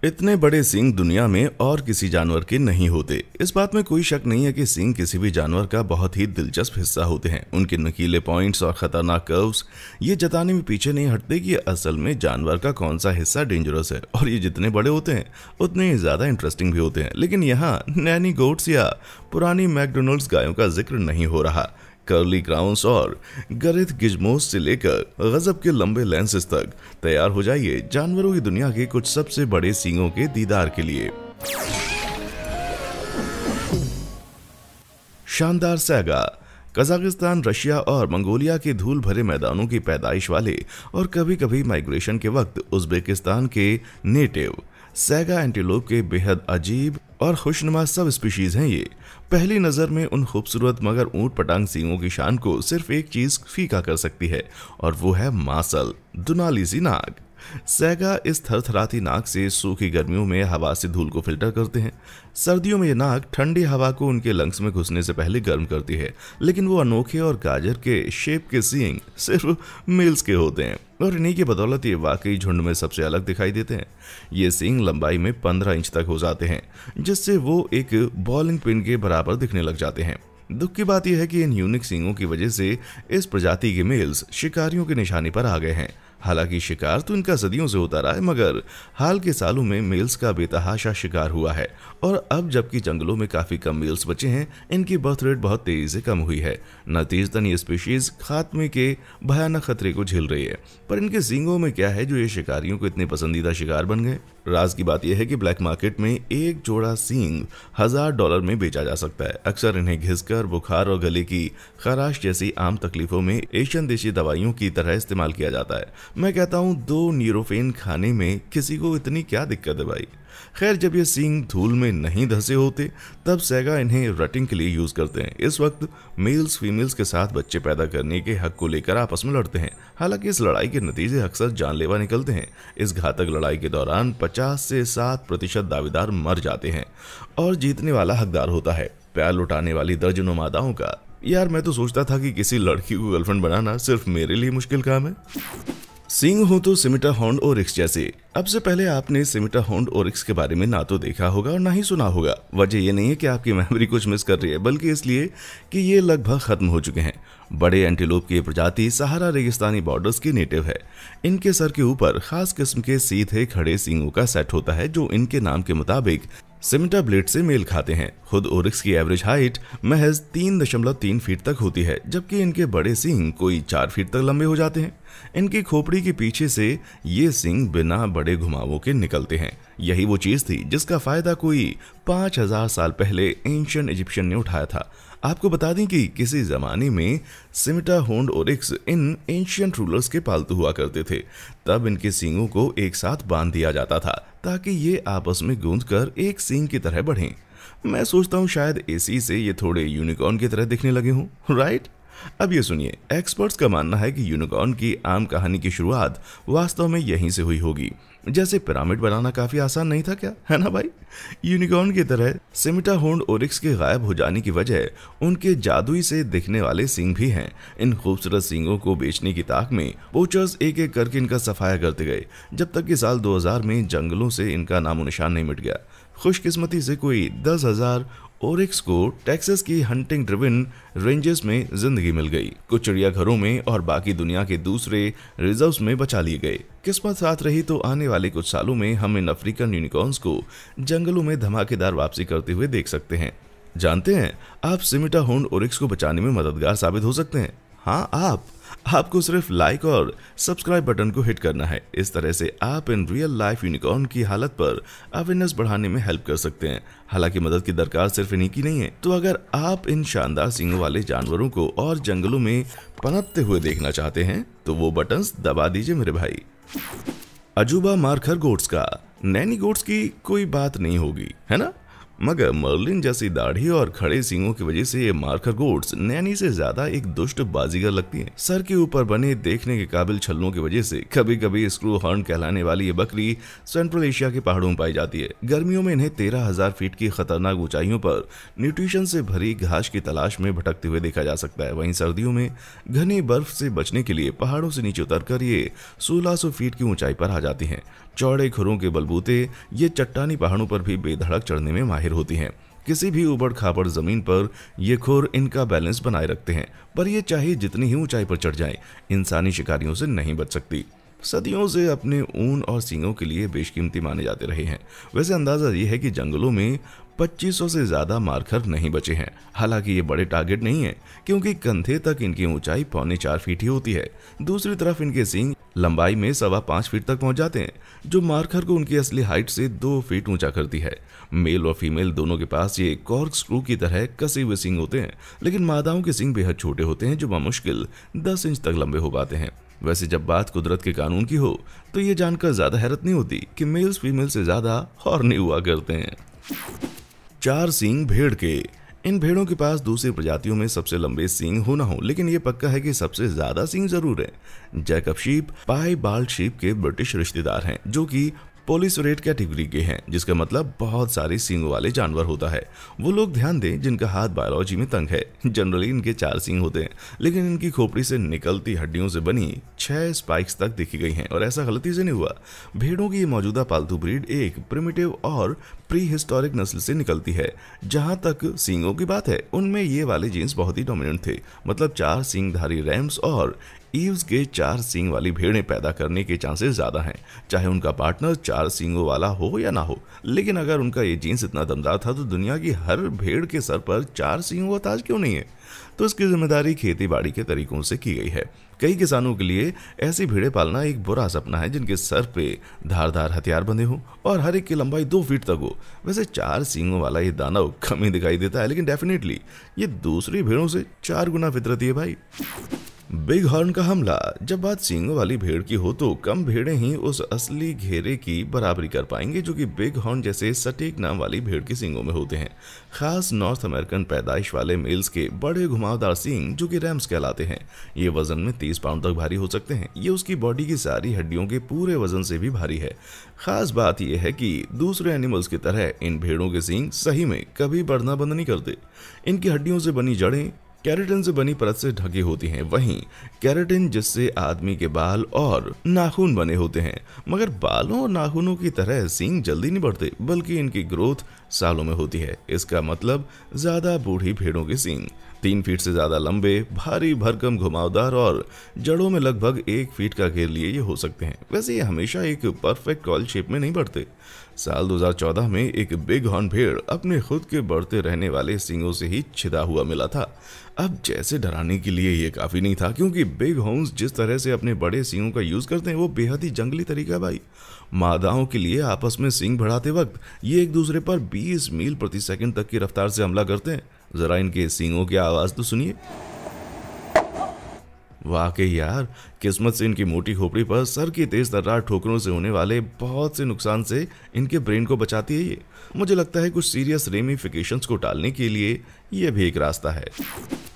इतने बड़े सींग दुनिया में और किसी जानवर के नहीं होते। इस बात में कोई शक नहीं है कि सींग किसी भी जानवर का बहुत ही दिलचस्प हिस्सा होते हैं। उनके नुकीले पॉइंट्स और खतरनाक कर्व्स ये जताने में पीछे नहीं हटते कि असल में जानवर का कौन सा हिस्सा डेंजरस है, और ये जितने बड़े होते हैं उतने ही ज्यादा इंटरेस्टिंग भी होते हैं। लेकिन यहाँ नैनी गोट्स या पुरानी मैकडोनल्ड्स गायों का जिक्र नहीं हो रहा। कर्ली क्राउन्स और गरिथ गिजमोस से लेकर गजब के लंबे लेंसेस तक तैयार हो जाइए जानवरों की दुनिया के कुछ सबसे बड़े सींगों के दीदार के लिए। शानदार सैगा कजाकिस्तान, रशिया और मंगोलिया के धूल भरे मैदानों की पैदाइश वाले और कभी कभी माइग्रेशन के वक्त उज्बेकिस्तान के नेटिव सैगा एंटीलोप के बेहद अजीब और खुशनुमा सब स्पीशीज हैं। ये पहली नज़र में उन खूबसूरत मगर ऊंट पटांग सींगों की शान को सिर्फ एक चीज फीका कर सकती है, और वो है मासल, दुनाली सी नाक। सैगा इस थरथराती नाक से सूखी गर्मियों में हवा से धूल को फिल्टर करते हैं। सर्दियों में ये नाक ठंडी हवा को उनके लंग्स में घुसने से पहले गर्म करती है। लेकिन वो अनोखे और गाजर के शेप के सींग सिर्फ मेल्स के होते हैं, और इन्हीं की बदौलत ये वाकई झुंड में सबसे अलग दिखाई देते हैं। ये सींग लंबाई में 15 इंच तक हो जाते हैं, जिससे वो एक बॉलिंग पिन के बराबर दिखने लग जाते हैं। दुख की बात यह है कि इन यूनिक सींगों की वजह से इस प्रजाति के मेल्स शिकारियों के निशाने पर आ गए हैं। हालांकि शिकार तो इनका सदियों से होता रहा है, मगर हाल के सालों में मेल्स का बेतहाशा शिकार हुआ है, और अब जबकि जंगलों में काफी कम मेल्स बचे हैं, इनकी बर्थ रेट बहुत तेजी से कम हुई है। नतीजतन ये स्पीशीज खात्मे के भयानक खतरे को झेल रही है। पर इनके सींगों में क्या है जो ये शिकारियों को इतने पसंदीदा शिकार बन गए? राज की बात यह है कि ब्लैक मार्केट में एक जोड़ा सींग $1000 में बेचा जा सकता है। अक्सर इन्हें घिसकर बुखार और गले की खराश जैसी आम तकलीफों में एशियन देशी दवाइयों की तरह इस्तेमाल किया जाता है। मैं कहता हूँ 2 न्यूरोफेन खाने में किसी को इतनी क्या दिक्कत है भाई। खैर, जब ये सींग धूल में नहीं धसे होते तब सैगा इन्हें रटिंग के लिए यूज करते हैं। इस वक्त मेल्स फीमेल्स के साथ बच्चे पैदा करने के हक को लेकर आपस में लड़ते हैं। हालांकि इस लड़ाई के नतीजे अक्सर जानलेवा निकलते हैं। इस घातक लड़ाई के दौरान 50 से 60% दावेदार मर जाते हैं और जीतने वाला हकदार होता है प्यार लुटाने वाली दर्जनों मादाओं का। यार, मैं तो सोचता था कि किसी लड़की को गर्लफ्रेंड बनाना सिर्फ मेरे लिए मुश्किल काम है। सींग हो तो सिमिटा हॉर्न्ड ओरिक्स जैसे। अब से पहले आपने सिमिटा हॉर्न्ड ओरिक्स के बारे में ना तो देखा होगा और ना ही सुना होगा। वजह यह नहीं है कि आपकी मेमोरी कुछ मिस कर रही है, बल्कि इसलिए कि ये लगभग खत्म हो चुके हैं। बड़े एंटीलोप की प्रजाति सहारा रेगिस्तानी बॉर्डर्स की नेटिव है। इनके सर के ऊपर खास किस्म के सीधे खड़े सींगों का सेट होता है, जो इनके नाम के मुताबिक सिमिटा ब्लेड से मेल खाते हैं। खुद ओरिक्स की एवरेज हाइट महज 3.3 फीट तक होती है, जबकि इनके बड़े सींग कोई 4 फीट तक लंबे हो जाते हैं। इनकी खोपड़ी के पीछे से ये सींग बिना बड़े घुमावों के निकलते हैं। यही वो चीज थी जिसका फायदा कोई 5000 साल पहले एंशिएंट इजिप्शियन ने उठाया था। आपको बता दें कि किसी जमाने में सिमिटा हॉर्न्ड ओरिक्स इन एंशिएंट रूलर्स के पालतू हुआ करते थे। तब इनके सींगों को एक साथ बांध दिया जाता था ताकि ये आपस में गूंथकर एक सींग की तरह बढ़ें। मैं सोचता हूँ शायद इसी से ये थोड़े यूनिकॉर्न की तरह दिखने लगे हों, राइट? अब ये सुनिए, एक्सपर्ट्स का मानना है कि यूनिकॉर्न की आम कहानी की शुरुआत वास्तव में यहीं से हुई होगी। जैसे पिरामिड बनाना काफी आसान नहीं था क्या, है ना भाई? यूनिकॉर्न की तरह सिमिटा हॉर्न्ड ओरिक्स के गायब हो जाने की वजह उनके जादुई से दिखने वाले सींग भी हैं। इन खूबसूरत सींगों को बेचने की ताक में पोचर्स एक एक करके इनका सफाया करते गए, जब तक कि साल 2000 में जंगलों से इनका नामो निशान नहीं मिट गया। खुशकिस्मती से कोई 10,000 ओरिक्स को टेक्सास की हंटिंग ड्रिवन रेंजेस में जिंदगी मिल गई। कुछ चिड़ियाघरों में और बाकी दुनिया के दूसरे रिजर्व्स में बचा लिए गए। किस्मत साथ रही तो आने वाले कुछ सालों में हम इन अफ्रीकन यूनिकॉर्न्स को जंगलों में धमाकेदार वापसी करते हुए देख सकते हैं। जानते हैं, आप सिमिटा हॉर्न्ड ओरिक्स को बचाने में मददगार साबित हो सकते हैं। हाँ, आपको सिर्फ लाइक और सब्सक्राइब बटन को हिट करना है। इस तरह से आप इन रियल लाइफ यूनिकॉर्न की हालत पर अवेयरनेस बढ़ाने में हेल्प कर सकते हैं। हालांकि मदद की दरकार सिर्फ इन्हीं की नहीं है। तो अगर आप इन शानदार सींगों वाले जानवरों को और जंगलों में पनपते हुए देखना चाहते हैं तो वो बटन्स दबा दीजिए मेरे भाई। अजूबा मार खरगोट्स का। नैनी गोट्स की कोई बात नहीं होगी, है ना? मगर मर्लिन जैसी दाढ़ी और खड़े सींगों की वजह से ये मार्कर गोट्स नैनी से ज्यादा एक दुष्ट बाजीगर लगती हैं। सर के ऊपर बने देखने के काबिल छल्लों की वजह से कभी कभी स्क्रू हॉर्न कहलाने वाली ये बकरी सेंट्रल एशिया के पहाड़ों में पाई जाती है। गर्मियों में इन्हें 13,000 फीट की खतरनाक ऊंचाइयों पर न्यूट्रिशन से भरी घास की तलाश में भटकते हुए देखा जा सकता है। वहीं सर्दियों में घनी बर्फ से बचने के लिए पहाड़ों से नीचे उतरकर ये 1600 फीट की ऊंचाई पर आ जाती हैं। चौड़े खुरों के बलबूते ये चट्टानी पहाड़ों पर भी बेधड़क चढ़ने में माहिर होती हैं। किसी भी उबड़ खाबड़ जमीन पर ये खुर इनका बैलेंस बनाए रखते हैं, पर ये चाहे जितनी ही ऊंचाई पर चढ़ जाएं, इंसानी शिकारियों से नहीं बच सकती। सदियों से अपने ऊन और सींगों के लिए बेशकीमती माने जाते रहे हैं। वैसे अंदाजा ये है कि जंगलों में 2500 से ज्यादा मार्कर नहीं बचे हैं। हालांकि ये बड़े टारगेट नहीं है, क्योंकि कंधे तक इनकी ऊंचाई 4.25 फीट ही होती है। दूसरी तरफ इनके सींग लंबाई में 5.25 फीट तक पहुंच जाते हैं, जो मार्कर को उनकी असली हाइट से 2 फीट ऊंचा करती है। मेल और फीमेल दोनों के पास ये कॉर्क स्क्रू की तरह कसे हुए सींग होते हैं, लेकिन मादाओं के सींग बेहद छोटे होते हैं, जो बमुश्किल 10 इंच तक लंबे हो पाते हैं। वैसे जब बात कुदरत के कानून की हो तो ये जानकर ज्यादा हैरत नहीं होती कि मेल्स फीमेल से ज्यादा हॉर्नी हुआ करते हैं। 4 सींग भेड़ के। इन भेड़ों के पास दूसरी प्रजातियों में सबसे लंबे सींग हो ना हो, लेकिन ये पक्का है कि सबसे ज्यादा सींग जरूर है। जैकब शीप पाइबाल्ड शीप के ब्रिटिश रिश्तेदार हैं, जो कि पोलिसोरेट कैटेगरी के हैं, जिसका मतलब बहुत सारे सींगों वाले जानवर होता है। वो लोग ध्यान दें जिनका हाथ बायोलॉजी में तंग है। जनरली इनके 4 सींग होते हैं, लेकिन इनकी खोपड़ी से निकलती हड्डियों से बनी 6 स्पाइक्स तक देखी गई हैं, और ऐसा गलती से नहीं हुआ। भेड़ों की ये मौजूदा पालतू ब्रीड एक प्रिमिटिव और प्री हिस्टोरिक नस्ल से निकलती है। जहां तक सींगों की बात है, उनमें ये वाले जीन्स बहुत ही डोमिनेंट थे। मतलब 4 सींगधारी रैम्स और ईव्स के 4 सींग वाली भेड़ें पैदा करने के चांसेस ज्यादा हैं, चाहे उनका पार्टनर 4 सींगों वाला हो या ना हो। लेकिन अगर उनका ये जीन्स इतना दमदार था तो दुनिया की हर भेड़ के सर पर 4 सींगों का ताज क्यों नहीं है? तो इसकी जिम्मेदारी खेती बाड़ी के तरीकों से की गई है। कई किसानों के लिए ऐसी भेड़ें पालना एक बुरा सपना है, जिनके सर पे धारदार हथियार बंधे हो और हर एक की लंबाई 2 फीट तक हो। वैसे 4 सींगों वाला ये दानव कम ही दिखाई देता है, लेकिन डेफिनेटली ये दूसरी भेड़ों से 4 गुना फितरती है भाई। बिग हॉर्न का हमला। जब बात सींगों वाली भेड़ की हो तो कम भेड़ें ही उस असली घेरे की बराबरी कर पाएंगे जो कि बिग हॉर्न जैसे सटीक नाम वाली भेड़ के सींगों में होते हैं। खास नॉर्थ अमेरिकन पैदाइश वाले मेल्स के बड़े घुमावदार सींग, जो कि रैम्स कहलाते हैं, ये वजन में 30 पाउंड तक भारी हो सकते हैं। ये उसकी बॉडी की सारी हड्डियों के पूरे वजन से भी भारी है। खास बात यह है कि दूसरे एनिमल्स की तरह इन भेड़ों के सींग सही में कभी बढ़ना बंद नहीं करते। इनकी हड्डियों से बनी जड़ें केराटिन से बनी परत से ढकी होती हैं। वहीं केराटिन जिससे आदमी के बाल और नाखून बने होते हैं, मगर बालों और नाखूनों की तरह सींग जल्दी नहीं बढ़ते, बल्कि इनकी ग्रोथ सालों में होती है। इसका मतलब ज्यादा बूढ़ी भेड़ों के सींग 3 फीट से ज्यादा लंबे, भारी भरकम, घुमावदार और जड़ों में लगभग 1 फीट का घेर लिए ये हो सकते हैं। वैसे ये हमेशा एक परफेक्ट कॉल शेप में नहीं बढ़ते। साल 2014 में एक बिग हॉर्न भेड़ अपने खुद के बढ़ते रहने वाले सींगों से ही छिदा हुआ मिला था। अब जैसे डराने के लिए ये काफी नहीं था, क्योंकि बिग हॉर्न्स जिस तरह से अपने बड़े सींगों का यूज करते हैं वो बेहद ही जंगली तरीका है भाई। मादाओं के लिए आपस में सींग बढ़ाते वक्त ये एक दूसरे पर 20 मील प्रति सेकंड तक की रफ्तार से हमला करते हैं। जरा इनके सींगों की आवाज तो सुनिए। वाकई यार, किस्मत से इनकी मोटी खोपड़ी पर सर की तेज तर्रार ठोकरों से होने वाले बहुत से नुकसान से इनके ब्रेन को बचाती है ये। मुझे लगता है कुछ सीरियस रेमिफिकेशंस को टालने के लिए यह भी एक रास्ता है।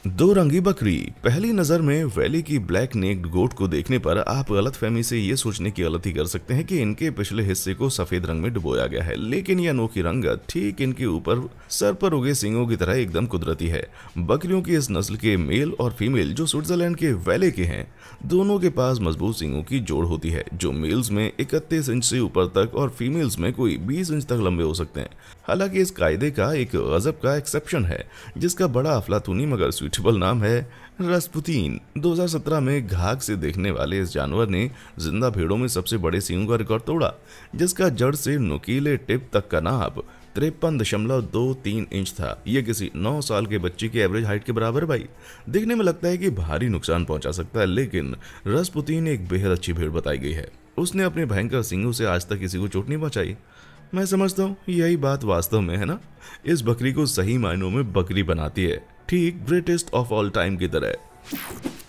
2 रंगी बकरी। पहली नजर में वैली की ब्लैक नेक्ड गोट को देखने पर आप गलतफहमी से ये सोचने की गलती कर सकते हैं कि इनके पिछले हिस्से को सफेद रंग में डुबोया गया है, लेकिन यह अनोखी रंगत ठीक इनके ऊपर सर पर उगे सींगों की तरह एकदम कुदरती है। बकरियों की इस नस्ल के मेल और फीमेल जो स्विट्जरलैंड के वैले के हैं, दोनों के पास मजबूत सींगों की जोड़ होती है, जो मेल्स में 31 इंच से ऊपर तक और फीमेल्स में कोई 20 इंच तक लंबे हो सकते हैं। हालांकि इस कायदे का एक गजब का एक्सेप्शन है, जिसका बड़ा अफलातूनी मगर स्वीटेबल नाम है रास्पुतीन। 2017 में घाघ से देखने वाले इस जानवर ने जिंदा भेड़ों में सबसे बड़े सींगों का रिकॉर्ड तोड़ा, जिसका जड़ से नुकीले टिप तक का नाप 53.23 इंच था। यह किसी 9 साल के बच्चे की एवरेज हाइट के बराबर भाई। देखने में लगता है कि भारी नुकसान पहुंचा सकता है, लेकिन रास्पुतीन एक बेहद अच्छी भेड़ बताई गई है। उसने अपने भयंकर सींगों से आज तक किसी को चोट नहीं पहुंचाई। मैं समझता हूँ यही बात वास्तव में है ना, इस बकरी को सही मायनों में बकरी बनाती है, ठीक ग्रेटेस्ट ऑफ ऑल टाइम की तरह।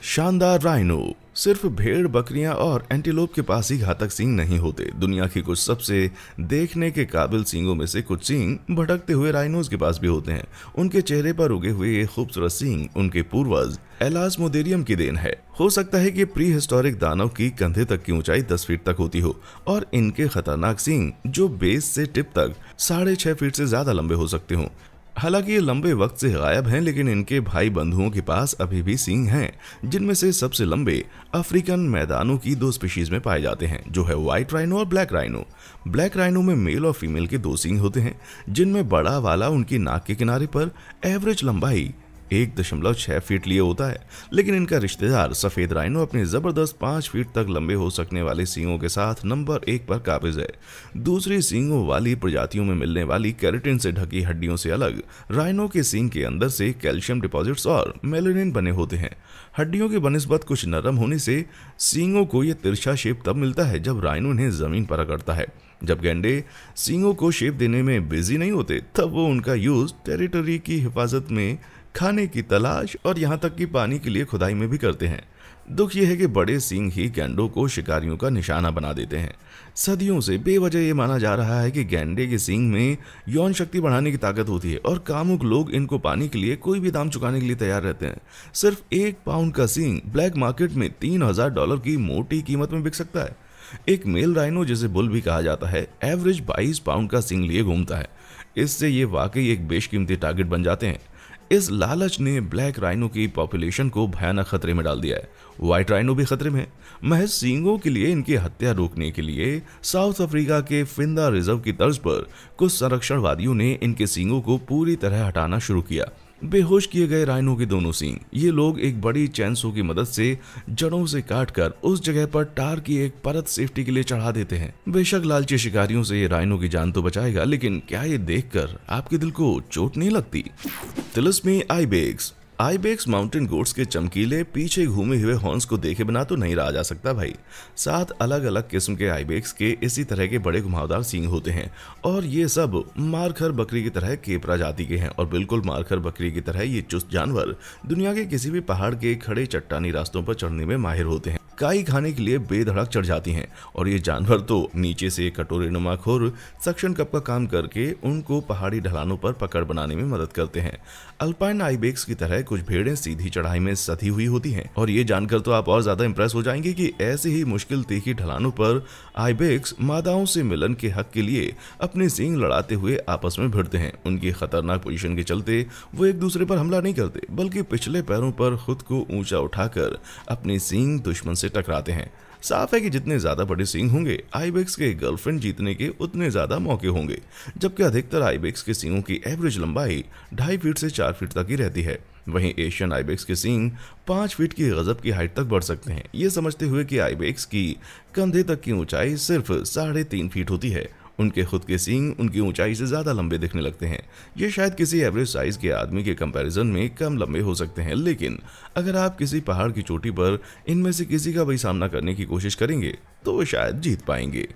शानदार राइनो। सिर्फ भेड़, बकरियां और एंटीलोप के पास ही घातक सींग नहीं होते। दुनिया की कुछ सबसे देखने के काबिल सींगों में से कुछ सींग भटकते हुए राइनोज के पास भी होते हैं। उनके चेहरे पर उगे हुए ये खूबसूरत सींग उनके पूर्वज एलास्मोदेरियम की देन है। हो सकता है कि प्री हिस्टोरिक दानव की कंधे तक की ऊंचाई 10 फीट तक होती हो और इनके खतरनाक सींग जो बेस से टिप तक 6.5 फीट से ज्यादा लंबे हो सकते हों। हालांकि ये लंबे वक्त से गायब हैं, लेकिन इनके भाई बंधुओं के पास अभी भी सींग हैं, जिनमें से सबसे लंबे अफ्रीकन मैदानों की 2 स्पीशीज में पाए जाते हैं, जो है व्हाइट राइनो और ब्लैक राइनो। ब्लैक राइनो में मेल और फीमेल के 2 सींग होते हैं, जिनमें बड़ा वाला उनकी नाक के किनारे पर एवरेज लंबाई 1.6 फीट लिए होता है, लेकिन इनका रिश्तेदार सफेद राइनो अपने जबरदस्त 5 फीट तक लंबे हो सकने वाले सींगों के साथ नंबर 1 पर काबिज है। दूसरी सींगों वाली प्रजातियों में मिलने वाली केराटिन से ढकी हड्डियों से अलग राइनो के सींग के अंदर से कैल्शियम डिपॉजिट्स और मेलानिन बने होते हैं। हड्डियों की बनिस्बत कुछ नरम होने से सींगों को यह तिरछा शेप तब मिलता है जब राइनो इन्हें जमीन पर रगड़ता है। जब गैंडे सींगों को शेप देने में बिजी नहीं होते, तब वो उनका यूज टेरिटरी की हिफाजत में, खाने की तलाश और यहाँ तक कि पानी के लिए खुदाई में भी करते हैं। दुख यह है कि बड़े सींग ही गैंडों को शिकारियों का निशाना बना देते हैं। सदियों से बेवजह ये माना जा रहा है कि गैंडे के सींग में यौन शक्ति बढ़ाने की ताकत होती है और कामुक लोग इनको पाने के लिए कोई भी दाम चुकाने के लिए तैयार रहते हैं। सिर्फ 1 पाउंड का सींग ब्लैक मार्केट में $3000 की मोटी कीमत में बिक सकता है। एक मेल राइनो, जिसे बुल भी कहा जाता है, एवरेज 22 पाउंड का सींग लिए घूमता है। इससे ये वाकई एक बेशकीमती टारगेट बन जाते हैं। इस लालच ने ब्लैक राइनो की पॉपुलेशन को भयानक खतरे में डाल दिया है। व्हाइट राइनो भी खतरे में है। महज सींगों के लिए इनकी हत्या रोकने के लिए साउथ अफ्रीका के फिंदा रिजर्व की तर्ज पर कुछ संरक्षणवादियों ने इनके सींगों को पूरी तरह हटाना शुरू किया। बेहोश किए गए राइनो के दोनों सींग ये लोग एक बड़ी चैनसो की मदद से जड़ों से काटकर उस जगह पर टार की एक परत सेफ्टी के लिए चढ़ा देते हैं। बेशक लालची शिकारियों से ये राइनो की जान तो बचाएगा, लेकिन क्या ये देखकर आपके दिल को चोट नहीं लगती? तिलिस्मी आइबेक्स। आइबेक्स माउंटेन गोट्स के चमकीले पीछे घूमे हुए हॉर्न्स को देखे बिना तो नहीं रहा जा सकता भाई। 7 अलग अलग किस्म के आइबेक्स के इसी तरह के बड़े घुमावदार सींग होते हैं और ये सब मारखर बकरी की तरह केपरा जाति के हैं। और बिल्कुल मारखर बकरी की तरह ये चुस्त जानवर दुनिया के किसी भी पहाड़ के खड़े चट्टानी रास्तों पर चढ़ने में माहिर होते हैं। काई खाने के लिए बेधड़क चढ़ जाती हैं और ये जानवर तो नीचे से कटोरे नुमा खुर सक्शन कप का काम करके उनको पहाड़ी ढलानों पर पकड़ बनाने में मदद करते हैं। अल्पाइन आइबेक्स की तरह कुछ भेड़ें सीधी चढ़ाई में सधी हुई होती हैं और ये जानकर तो आप और ज्यादा इंप्रेस हो जाएंगे कि ऐसे ही मुश्किल तीखी ढलानों पर आइबेक्स मादाओं से मिलन के हक के लिए अपने सींग लड़ाते हुए आपस में भिड़ते हैं। उनकी खतरनाक पोजीशन के चलते वो एक दूसरे पर हमला नहीं करते, बल्कि पिछले पैरों पर खुद को ऊंचा उठाकर अपने सींग दुश्मन से टकराते हैं। साफ है कि जितने ज्यादा बड़े सींग होंगे आइबेक्स के गर्लफ्रेंड जीतने के उतने ज्यादा मौके होंगे, जबकि अधिकतर आइबेक्स के सींगों की एवरेज लंबाई 2.5 फीट से 4 फीट तक ही रहती है। वहीं एशियन आइबेक्स के सींग 5 फीट की गजब की हाइट तक बढ़ सकते हैं, ये समझते हुए कि आइबेक्स की कंधे तक की ऊंचाई सिर्फ 3.5 फीट होती है। उनके खुद के सींग उनकी ऊंचाई से ज्यादा लंबे दिखने लगते हैं। ये शायद किसी एवरेज साइज के आदमी के कंपैरिजन में कम लंबे हो सकते हैं, लेकिन अगर आप किसी पहाड़ की चोटी पर इनमें से किसी का भी सामना करने की कोशिश करेंगे तो वो शायद जीत पाएंगे।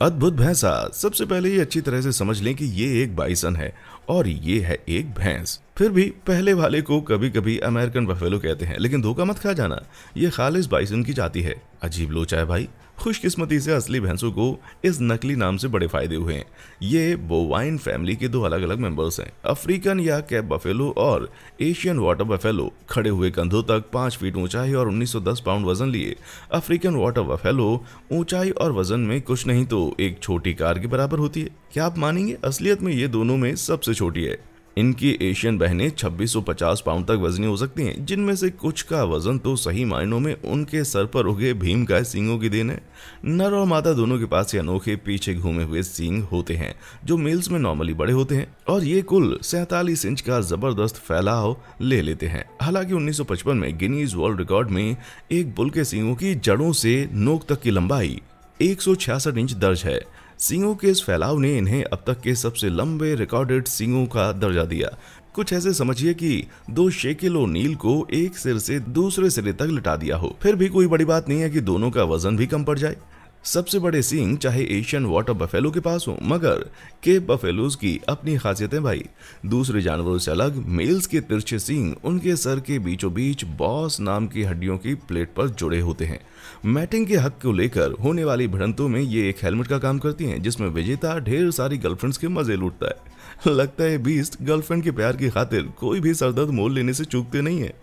अद्भुत भैंसा। सबसे पहले ये अच्छी तरह से समझ लें कि ये एक बाइसन है और ये है एक भैंस। फिर भी पहले वाले को कभी कभी अमेरिकन बफेलो कहते हैं, लेकिन धोखा मत खा जाना, ये खालिस बाइसन की जाति है। अजीब लोचा है भाई। खुशकिस्मती से असली भैंसों को इस नकली नाम से बड़े फायदे हुए हैं। ये बोवाइन फैमिली के 2 अलग अलग मेंबर्स हैं, अफ्रीकन या कैप बफेलो और एशियन वाटर बफेलो। खड़े हुए कंधों तक 5 फीट ऊंचाई और 1910 पाउंड वजन लिए अफ्रीकन वाटर बफेलो ऊंचाई और वजन में कुछ नहीं तो एक छोटी कार के बराबर होती है। क्या आप मानेंगे, असलियत में ये दोनों में सबसे छोटी है। इनकी एशियन बहनें 2650 पाउंड तक वजनी हो सकती हैं, जिनमें से कुछ का वजन तो सही मायनों में उनके सर पर उगे भीमकाय सींगों की देन है। नर और मादा दोनों के पास ये अनोखे पीछे घूमे हुए सींग होते हैं, जो मेल्स में नॉर्मली बड़े होते हैं और ये कुल 47 इंच का जबरदस्त फैलाव ले लेते हैं। हालांकि 1955 में गिनीज वर्ल्ड रिकॉर्ड में एक बुल के सींगों की जड़ों से नोक तक की लंबाई 166 इंच दर्ज है। सींगों के इस फैलाव ने इन्हें अब तक के सबसे लंबे रिकॉर्डेड सींगों का दर्जा दिया। कुछ ऐसे समझिए कि 2 शेकिल ओ'नील को एक सिर से दूसरे सिरे तक लिटा दिया हो। फिर भी कोई बड़ी बात नहीं है कि दोनों का वजन भी कम पड़ जाए। सबसे बड़े सींग चाहे एशियन वाटर बफेलो के पास हो, मगर केप बफेलोज की अपनी खासियतें भाई। दूसरे जानवरों से अलग मेल्स के तिरछे सींग उनके सर के बीचों बीच बॉस नाम की हड्डियों की प्लेट पर जुड़े होते हैं। मैटिंग के हक को लेकर होने वाली भिड़ंतों में ये एक हेलमेट का काम करती हैं, जिसमें विजेता ढेर सारी गर्लफ्रेंड्स के मजे लूटता है। लगता है बीस्ट गर्लफ्रेंड के प्यार की खातिर कोई भी सरदर्द मोल लेने से चूकते नहीं है।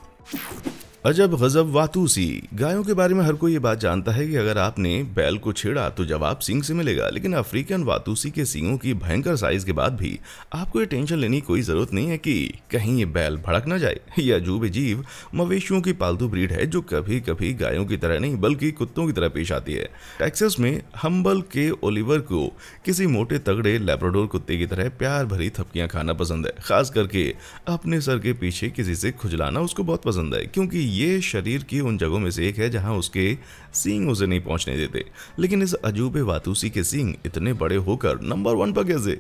अजब गजब वातूसी। गायों के बारे में हर कोई ये बात जानता है कि अगर आपने बैल को छेड़ा तो जवाब सींग से मिलेगा, लेकिन अफ्रीकन वातूसी के सींगों की भयंकर साइज के बाद भी आपको ये टेंशन लेने की कोई जरूरत नहीं है कि कहीं ये बैल भड़क ना जाए। यह अजूबे जीव मवेशियों की पालतू ब्रीड है जो कभी कभी गायों की तरह नहीं बल्कि कुत्तों की तरह पेश आती है। टेक्सास में हम्बल के ओलिवर को किसी मोटे तगड़े लैब्राडोर कुत्ते की तरह प्यार भरी थपकियां खाना पसंद है। खास करके अपने सर के पीछे किसी से खुजलाना उसको बहुत पसंद है, क्योंकि ये शरीर की उन जगहों में से एक है जहां उसके सींग उसे नहीं पहुंचने देते। लेकिन इस अजूबे वातूसी के सींग इतने बड़े होकर नंबर 1 पर कैसे?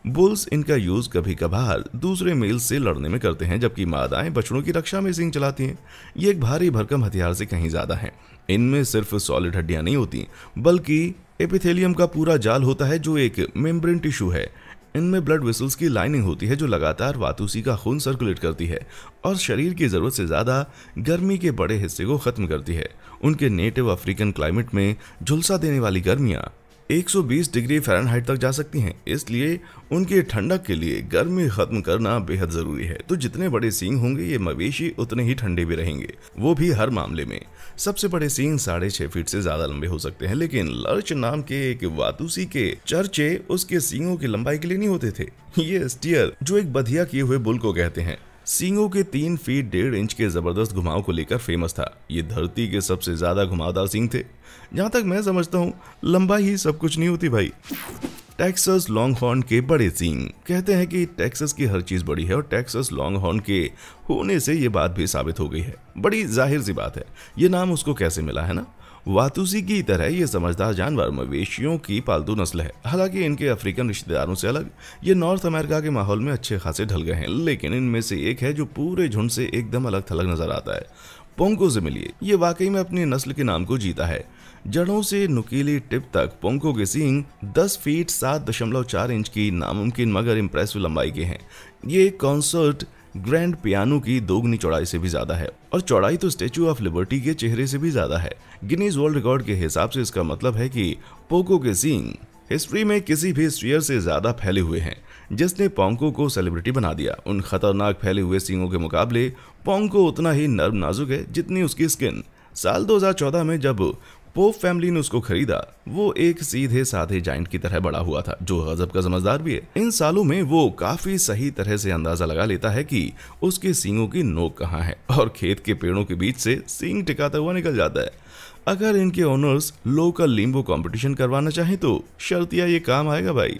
बुल्स इनका यूज कभी कभार दूसरे मेल से लड़ने में करते हैं, जबकि मादाएं बछड़ों की रक्षा में सींग चलाती हैं। ये एक भारी भरकम हथियार से कहीं ज्यादा है। इनमें सिर्फ सॉलिड हड्डियां नहीं होती बल्कि एपिथेलियम का पूरा जाल होता है जो एक मेम्ब्रेन टिश्यू है। इनमें ब्लड वेसल्स की लाइनिंग होती है जो लगातार वातूसी का खून सर्कुलेट करती है और शरीर की जरूरत से ज्यादा गर्मी के बड़े हिस्से को खत्म करती है। उनके नेटिव अफ्रीकन क्लाइमेट में झुलसा देने वाली गर्मियां 120 डिग्री फ़ारेनहाइट तक जा सकती हैं, इसलिए उनके ठंडक के लिए गर्मी खत्म करना बेहद जरूरी है। तो जितने बड़े सींग होंगे ये मवेशी उतने ही ठंडे भी रहेंगे, वो भी हर मामले में। सबसे बड़े सींग 6.5 फीट से ज्यादा लंबे हो सकते हैं, लेकिन लर्च नाम के एक वातूसी के चर्चे उसके सींगों की लंबाई के लिए नहीं होते थे। ये स्टीयर जो एक बधिया किए हुए बुल को कहते हैं, सींगों के 3 फीट 1.5 इंच के जबरदस्त घुमाव को लेकर फेमस था। ये धरती के सबसे ज्यादा घुमावदार सींग थे। जहां तक मैं समझता हूँ लंबाई ही सब कुछ नहीं होती भाई। टेक्सास लॉन्गहॉर्न के बड़े सींग। कहते हैं कि टेक्सास की हर चीज बड़ी है और टेक्सास लॉन्गहॉर्न के होने से ये बात भी साबित हो गई है। बड़ी जाहिर सी बात है, ये नाम उसको कैसे मिला है ना। वातूसी की तरह ये समझदार जानवर मवेशियों की पालतू नस्ल है। हालांकि इनके अफ्रीकन रिश्तेदारों से अलग ये नॉर्थ अमेरिका के माहौल में अच्छे खासे ढल गए हैं, लेकिन इनमें से एक है जो पूरे झुंड से एकदम अलग थलग नजर आता है। पोंको से मिलिए, ये वाकई में अपनी नस्ल के नाम को जीता है। जड़ों से नुकीली टिप तक पोंको के सींग 10 फीट 7.4 इंच की नामुमकिन मगर इम्प्रेसिव लंबाई के हैं। ये कॉन्सर्ट ग्रैंड पियानो की दोगुनी चौड़ाई से भी ज्यादा है और चौड़ाई तो स्टैच्यू ऑफ लिबर्टी के चेहरे से भी ज्यादा है। गिनीज वर्ल्ड रिकॉर्ड के हिसाब से इसका मतलब है कि पोंको के सींग हिस्ट्री में किसी भी स्फीयर से ज्यादा फैले हुए हैं, जिसने पोंको को सेलिब्रिटी बना दिया। उन खतरनाक फैले हुए सींगों के मुकाबले पोंको उतना ही नर्म नाजुक है जितनी उसकी स्किन। साल 2014 में जब पोप फैमिली ने उसको खरीदा, वो एक सीधे साधे जाइंट की तरह बड़ा हुआ था जो गजब का समझदार भी है। इन सालों में वो काफी सही तरह से अंदाजा लगा लेता है कि उसके सींगों की नोक कहाँ है और खेत के पेड़ों के बीच से सींग टिकाता हुआ निकल जाता है। अगर इनके ओनर्स लोकल लिम्बो कंपटीशन करवाना चाहें तो शर्तिया ये काम आएगा भाई।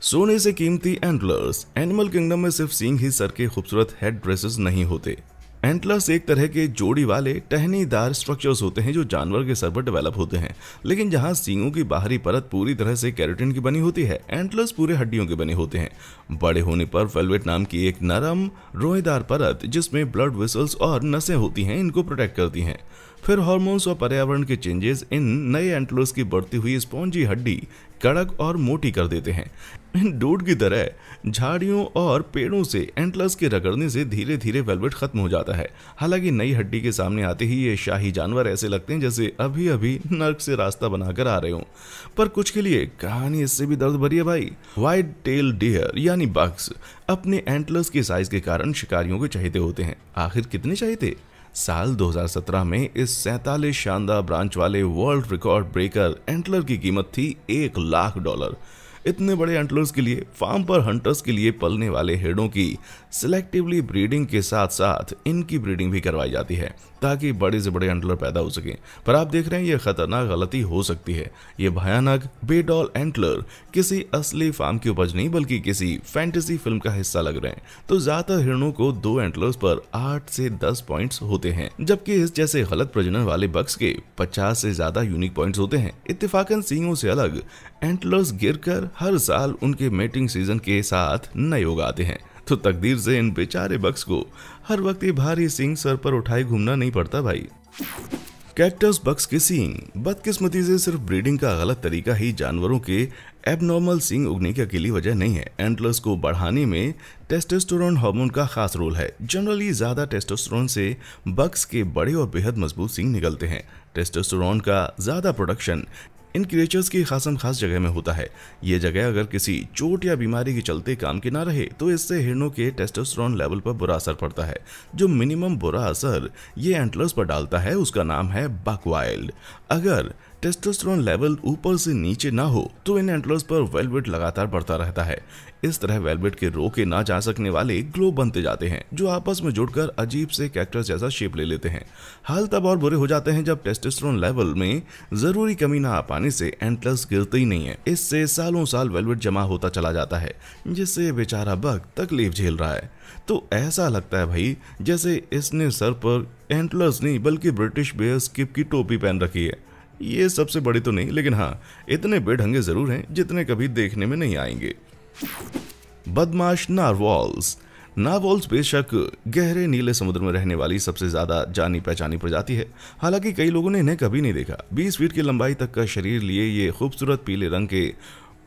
सोने से कीमती एंटलर्स। एनिमल किंगडम में सिर्फ सींग ही सर के खूबसूरत हेड ड्रेसेस नहीं होते। एंटलर्स एक तरह के जोड़ी वाले टहनीदार स्ट्रक्चर्स होते हैं जो जानवर के सर पर डेवलप होते हैं, लेकिन जहां सींगों की बाहरी परत पूरी तरह से केराटिन की बनी होती है, एंटलर्स पूरे हड्डियों के बने होते हैं। बड़े होने पर वेलवेट नाम की एक नरम रोएदार परत जिसमें ब्लड वेसल्स और नसें होती हैं इनको प्रोटेक्ट करती हैं। फिर हार्मोन्स और पर्यावरण के चेंजेस इन नए एंटलर्स की बढ़ती हुई स्पॉन्जी हड्डी कड़क और मोटी कर देते हैं। इन डूड की तरह झाड़ियों और पेड़ों से एंटलर्स के रगड़ने से धीरे धीरे वेलवेट खत्म हो जाता है। हालांकि नई हड्डी के सामने आते ही ये शाही जानवर ऐसे लगते हैं जैसे अभी अभी नर्क से रास्ता बनाकर आ रहे हों। पर कुछ के लिए कहानी इससे भी दर्द भरी है भाई। व्हाइट टेल डियर यानी बग्स अपने एंटलर्स के साइज के कारण शिकारियों के चहेते होते हैं। आखिर कितने चाहिए? साल 2017 में इस 47 शानदार ब्रांच वाले वर्ल्ड रिकॉर्ड ब्रेकर एंटलर की कीमत थी $1 लाख। इतने बड़े एंटलर्स के लिए फार्म पर हंटर्स के लिए पलने वाले हेडों की सिलेक्टिवली ब्रीडिंग के साथ साथ इनकी ब्रीडिंग भी करवाई जाती है ताकि बड़े से बड़े एंटलर पैदा हो सके। पर आप देख रहे हैं ये खतरनाक गलती हो सकती है। ये भयानक बेडॉल एंटलर किसी असली फार्म की उपज नहीं बल्कि किसी फैंटेसी फिल्म का हिस्सा लग रहे हैं। तो ज्यादातर हिरणों को 2 एंटलर्स पर 8 से 10 पॉइंट्स होते हैं, जबकि इस जैसे गलत प्रजनन वाले बग्स के 50 से ज्यादा यूनिक पॉइंट्स होते हैं। इत्तेफाकन सींगों से अलग एंटलर्स गिरकर हर साल उनके मेटिंग सीजन के साथ नए उग आते हैं। तो तकदीर से इन बेचारे बग्स को हर वक्त ये भारी सींग सर पर उठाए घूमना नहीं पड़ता भाई। कैक्टस बग्स के सींग। बदकिस्मती से सिर्फ ब्रीडिंग का गलत तरीका ही जानवरों के एबनॉर्मल सींग उगने की अकेली वजह नहीं है। एंटलर्स को बढ़ाने में टेस्टोस्टेरोन हार्मोन का खास रोल है। जनरली ज्यादा टेस्टोस्टेरोन से बग्स के बड़े और बेहद मजबूत सींग निकलते हैं। टेस्टोस्टेरोन का ज्यादा प्रोडक्शन इन क्रिएचर्स की खासम खास जगह में होता है। ये जगह अगर किसी चोट या बीमारी के चलते काम की ना रहे तो इससे हिरणों के टेस्टोस्टेरोन लेवल पर बुरा असर पड़ता है। जो मिनिमम बुरा असर ये एंटलर्स पर डालता है उसका नाम है बक वाइल्ड। अगर टेस्टोस्टेरोन लेवल ऊपर से नीचे ना हो तो इन एंटलर्स पर वेलवेट लगातार बढ़ता रहता है। इस तरह वेलवेट के रोके ना जा सकने वाले ग्लोब बनते जाते हैं जो आपस में जुड़कर अजीब से कैक्टस जैसा शेप ले लेते हैं। हाल तब और बुरे हो जाते हैं जब टेस्टोस्टेरोन लेवल में जरूरी कमी ना आ पाने से एंटलर्स गिरते ही नहीं है। इससे सालों साल वेलवेट जमा होता चला जाता है जिससे बेचारा बग तकलीफ झेल रहा है। तो ऐसा लगता है भाई जैसे इसने सर पर एंटलर्स नहीं बल्कि ब्रिटिश बेयर स्किप की टोपी पहन रखी है। ये सबसे बड़ी तो नहीं लेकिन हाँ इतने बेढंगे जरूर हैं जितने कभी देखने में नहीं आएंगे। बदमाश नारवॉल्स। नारवॉल्स बेशक गहरे नीले समुद्र में रहने वाली सबसे ज्यादा जानी पहचानी प्रजाति है। हालांकि कई लोगों ने इन्हें कभी नहीं देखा। 20 फीट की लंबाई तक का शरीर लिए ये खूबसूरत पीले रंग के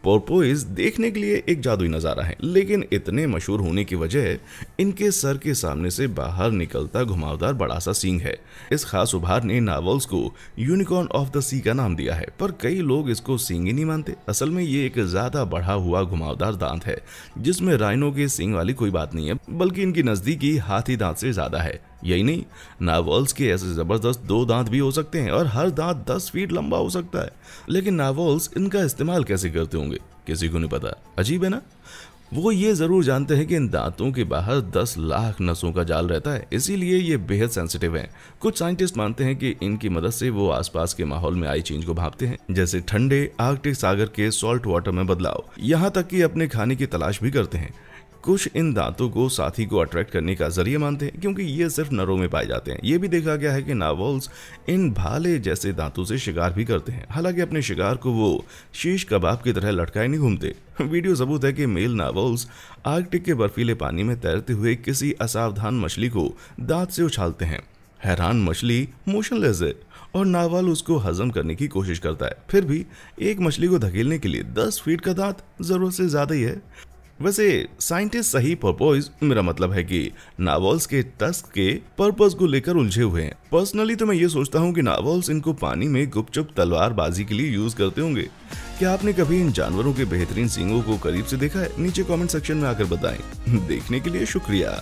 पोर्पोइज देखने के लिए एक जादुई नज़ारा है, लेकिन इतने मशहूर होने की वजह इनके सर के सामने से बाहर निकलता घुमावदार बड़ा सा सींग है। इस खास उभार ने नारवॉल्स को यूनिकॉर्न ऑफ द सी का नाम दिया है, पर कई लोग इसको सींग ही नहीं मानते। असल में ये एक ज्यादा बढ़ा हुआ घुमावदार दांत है जिसमें राइनो के सींग वाली कोई बात नहीं है, बल्कि इनकी नजदीकी हाथी दांत से ज्यादा है। यही नहीं, नारवॉल्स के ऐसे जबरदस्त 2 दांत भी हो सकते हैं और हर दांत 10 फीट लंबा हो सकता है। लेकिन नारवॉल्स इनका इस्तेमाल कैसे करते होंगे किसी को नहीं पता। अजीब है ना। वो ये जरूर जानते हैं कि इन दांतों के बाहर 10 लाख नसों का जाल रहता है, इसीलिए ये बेहद सेंसिटिव हैं। कुछ साइंटिस्ट मानते हैं कि इनकी मदद से वो आसपास के माहौल में आई चेंज को भांपते हैं, जैसे ठंडे आर्कटिक सागर के सॉल्ट वाटर में बदलाव, यहाँ तक कि अपने खाने की तलाश भी करते हैं। कुछ इन दांतों को साथी को अट्रैक्ट करने का जरिए मानते हैं क्योंकि ये सिर्फ नरों में पाए जाते हैं। ये भी देखा गया है कि नारवॉल्स इन भाले जैसे दांतों से शिकार भी करते हैं। हालांकि अपने शिकार को वो शीश कबाब की तरह लटकाए नहीं घूमते। वीडियो सबूत है कि मेल नारवॉल्स आर्कटिक के बर्फीले पानी में तैरते हुए किसी असावधान मछली को दांत से उछालते हैं। हैरान मछली मोशनलेस है और नारवाल उसको हजम करने की कोशिश करता है। फिर भी एक मछली को धकेलने के लिए 10 फीट का दांत जरूरत से ज्यादा ही है। वैसे साइंटिस्ट सही पर्पस, मेरा मतलब है कि नारवॉल्स के टस्क के पर्पस को लेकर उलझे हुए हैं। पर्सनली तो मैं ये सोचता हूँ कि नारवॉल्स इनको पानी में गुपचुप तलवारबाजी के लिए यूज करते होंगे। क्या आपने कभी इन जानवरों के बेहतरीन सींगों को करीब से देखा है? नीचे कमेंट सेक्शन में आकर बताएं। देखने के लिए शुक्रिया।